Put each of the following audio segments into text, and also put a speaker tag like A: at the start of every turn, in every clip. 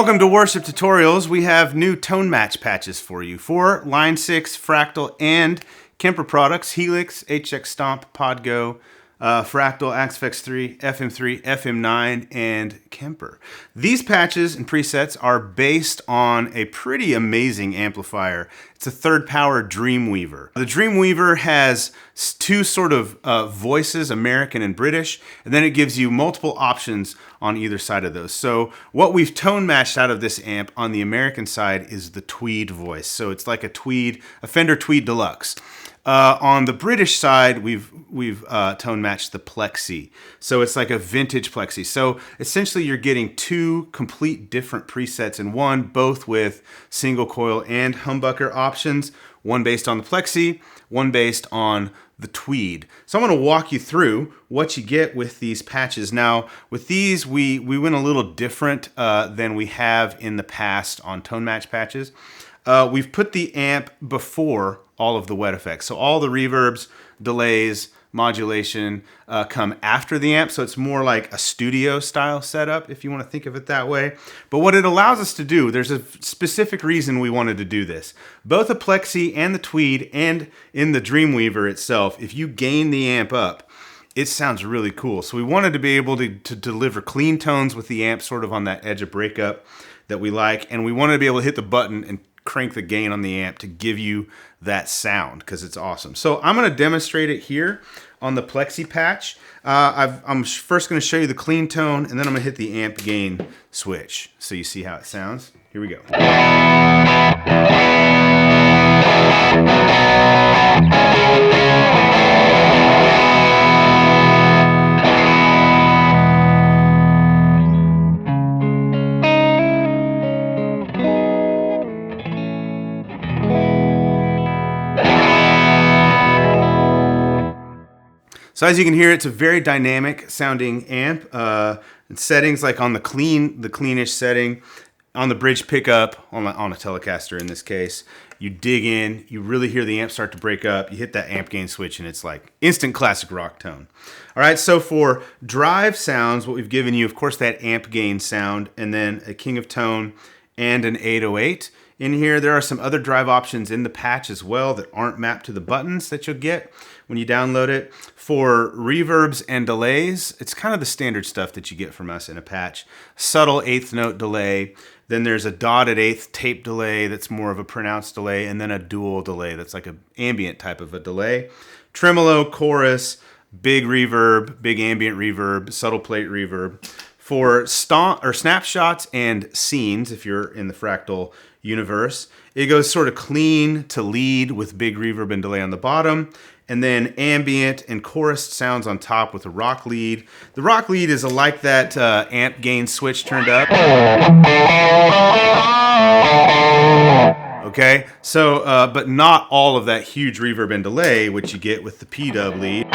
A: Welcome to Worship Tutorials. We have new tone match patches for you for Line 6, Fractal, and Kemper products, Helix, HX Stomp, Podgo, Fractal, Axe 3, FM3, FM9, and Kemper. These patches and presets are based on a pretty amazing amplifier. It's a third power DWEAVR. The DWEAVR has two sort of voices, American and British, and then it gives you multiple options on either side of those. So what we've tone matched out of this amp on the American side is the Tweed voice. So it's like a Fender Tweed Deluxe. On the British side, we've tone matched the Plexi. So it's like a vintage Plexi. So essentially you're getting two complete different presets in one, both with single coil and humbucker options, one based on the Plexi, one based on the Tweed. So I'm going to walk you through what you get with these patches. Now, with these, we went a little different than we have in the past on tone match patches. We've put the amp before all of the wet effects. So all the reverbs, delays, modulation come after the amp. So it's more like a studio style setup, if you want to think of it that way. But what it allows us to do, there's a specific reason we wanted to do this. Both the Plexi and the Tweed and in the DWEAVR itself, if you gain the amp up, it sounds really cool. So we wanted to be able to deliver clean tones with the amp sort of on that edge of breakup that we like. And we wanted to be able to hit the button and crank the gain on the amp to give you that sound because it's awesome. So I'm going to demonstrate it here on the Plexi patch. I'm first going to show you the clean tone, and then I'm going to hit the amp gain switch so you see how it sounds. Here we go. So as you can hear, it's a very dynamic sounding amp. Settings like on the cleanish setting, on the bridge pickup, on a Telecaster in this case, you dig in, you really hear the amp start to break up, you hit that amp gain switch and it's like instant classic rock tone. All right, so for drive sounds, what we've given you, of course, that amp gain sound, and then a King of Tone and an 808. In here, there are some other drive options in the patch as well that aren't mapped to the buttons that you'll get when you download it. For reverbs and delays, it's kind of the standard stuff that you get from us in a patch. Subtle eighth note delay, then there's a dotted eighth tape delay that's more of a pronounced delay, and then a dual delay that's like an ambient type of a delay. Tremolo, chorus, big reverb, big ambient reverb, subtle plate reverb. For snapshots and scenes, if you're in the Fractal universe, it goes sort of clean to lead with big reverb and delay on the bottom, and then ambient and chorus sounds on top with a rock lead. The rock lead is like that amp gain switch turned up. Okay, so but not all of that huge reverb and delay, which you get with the P-dub lead.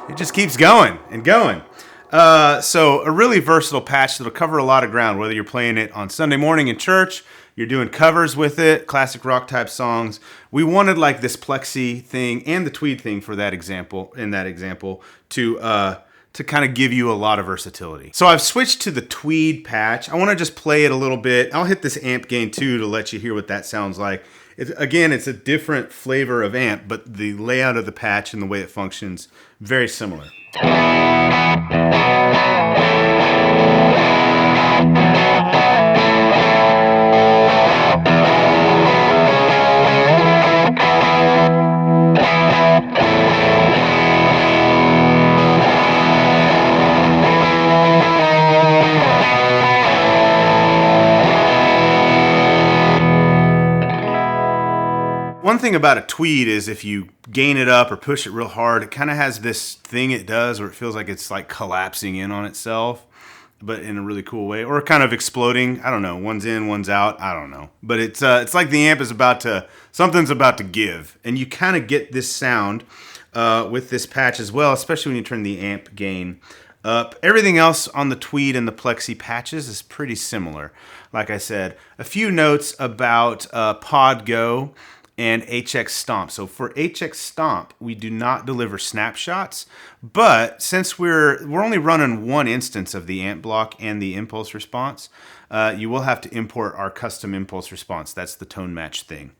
A: It just keeps going and going. So a really versatile patch that'll cover a lot of ground, whether you're playing it on Sunday morning in church, you're doing covers with it, classic rock type songs. We wanted like this Plexi thing and the Tweed thing for that example, to kind of give you a lot of versatility. So I've switched to the Tweed patch. I want to just play it a little bit. I'll hit this amp gain too to let you hear what that sounds like. Again, it's a different flavor of amp, but the layout of the patch and the way it functions, very similar. One thing about a Tweed is if you gain it up or push it real hard, it kind of has this thing it does where it feels like it's like collapsing in on itself, but in a really cool way, or kind of exploding. I don't know, one's in, one's out, I don't know. But it's like the amp is something's about to give. And you kind of get this sound with this patch as well, especially when you turn the amp gain up. Everything else on the Tweed and the Plexi patches is pretty similar. Like I said, a few notes about Podgo. and HX Stomp. So for HX Stomp, we do not deliver snapshots, but since we're only running one instance of the amp block and the impulse response, you will have to import our custom impulse response. That's the tone match thing.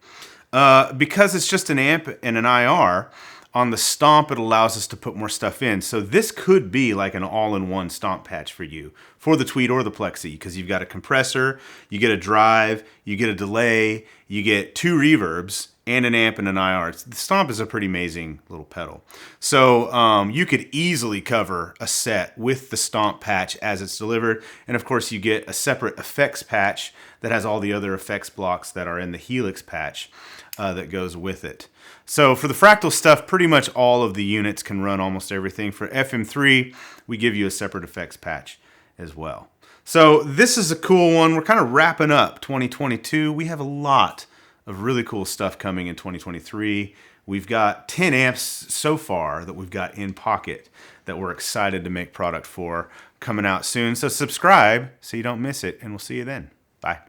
A: Because it's just an amp and an IR, on the Stomp, it allows us to put more stuff in. So this could be like an all-in-one Stomp patch for you, for the Tweed or the Plexi, because you've got a compressor, you get a drive, you get a delay, you get 2 reverbs, and an amp and an IR. The Stomp is a pretty amazing little pedal. So you could easily cover a set with the Stomp patch as it's delivered. And of course you get a separate effects patch that has all the other effects blocks that are in the Helix patch that goes with it. So for the Fractal stuff, pretty much all of the units can run almost everything. For FM3, we give you a separate effects patch as well. So this is a cool one. We're kind of wrapping up 2022. We have a lot of really cool stuff coming in 2023. We've got 10 amps so far that we've got in pocket that we're excited to make product for coming out soon. So subscribe so you don't miss it, and we'll see you then. Bye.